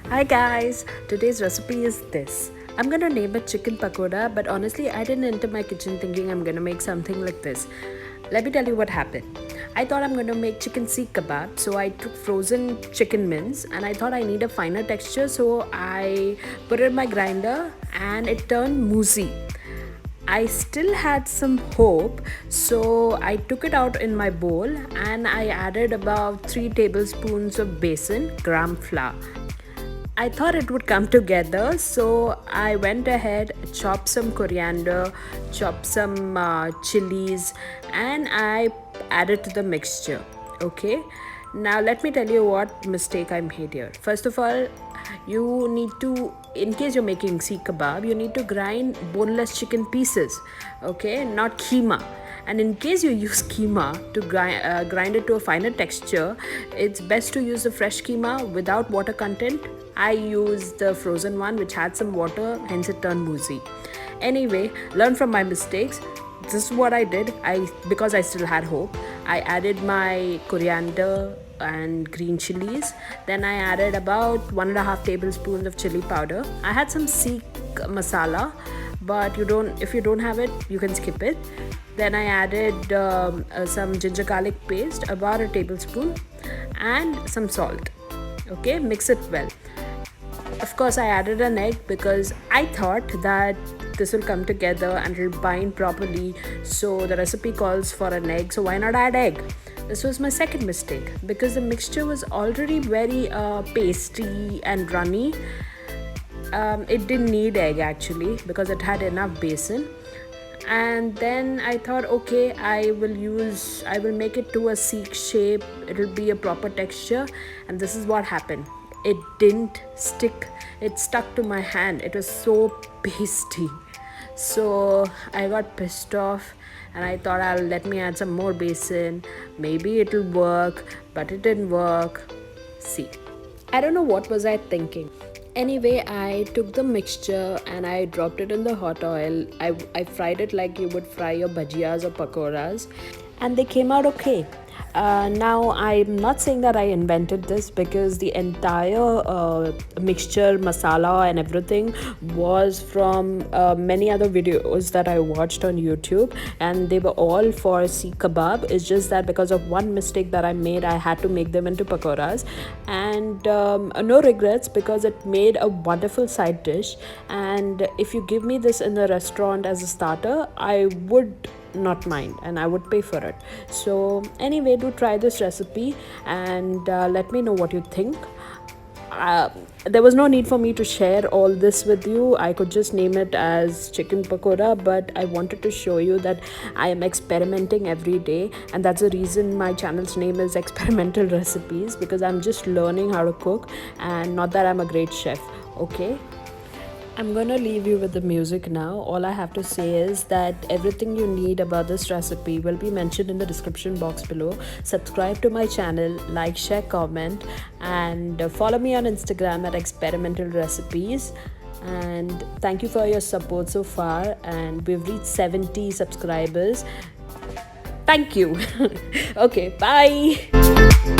Hi guys, today's recipe is this. I'm gonna name it chicken pakoda, but honestly, I didn't enter my kitchen thinking I'm gonna make something like this. Let me tell you what happened. I thought I'm gonna make chicken seekh kebab, so I took frozen chicken mince and I thought I need a finer texture, so I put it in my grinder and it turned moussey. I still had some hope, so I took it out in my bowl and I added about 3 tablespoons of besan gram flour. I thought it would come together, so I went ahead, chopped some coriander, chopped some chillies, and I added to the mixture. Okay, now let me tell you what mistake I made here. First of all, you need to, in case you're making seekh kebab, you need to grind boneless chicken pieces, okay, not keema. And in case you use keema to grind it to a finer texture, it's best to use the fresh keema without water content. I used the frozen one which had some water, hence it turned moussey. Anyway, learn from my mistakes. This is what I did. Because I still had hope, I added my coriander and green chilies. Then I added about 1.5 tablespoons of chili powder. I had some seekh masala, but if you don't have it, you can skip it. Then I added some ginger garlic paste, about a tablespoon, and some salt. Okay, mix it well. Of course, I added an egg because I thought that this will come together and it will bind properly. So the recipe calls for an egg, so why not add egg? This was my second mistake because the mixture was already very pasty and runny. It didn't need egg actually because it had enough besan. And then I thought, okay, I will make it to a seekh shape. It'll be a proper texture, and this is what happened. It didn't stick. It stuck to my hand. It was so pasty. So I got pissed off and I thought let me add some more besan. Maybe it'll work, but it didn't work. See, I don't know what was I thinking. Anyway, I took the mixture and I dropped it in the hot oil. I fried it like you would fry your bhajiyas or pakoras, and they came out okay. Now, I'm not saying that I invented this because the entire mixture, masala and everything was from many other videos that I watched on YouTube, and they were all for seekh kebab. It's just that because of one mistake that I made, I had to make them into pakoras, and no regrets because it made a wonderful side dish. And if you give me this in the restaurant as a starter, I would not mind and I would pay for it. So anyway, do try this recipe and let me know what you think. There was no need for me to share all this with you. I could just name it as chicken pakoda, but I wanted to show you that I am experimenting every day, and that's the reason my channel's name is Experimental Recipes, because I'm just learning how to cook and not that I'm a great chef. Okay, I'm gonna leave you with the music now. All I have to say is that everything you need about this recipe will be mentioned in the description box below. Subscribe to my channel, like, share, comment, and follow me on Instagram at Experimental Recipes. And thank you for your support so far, and we've reached 70 subscribers. Thank you. Okay, bye.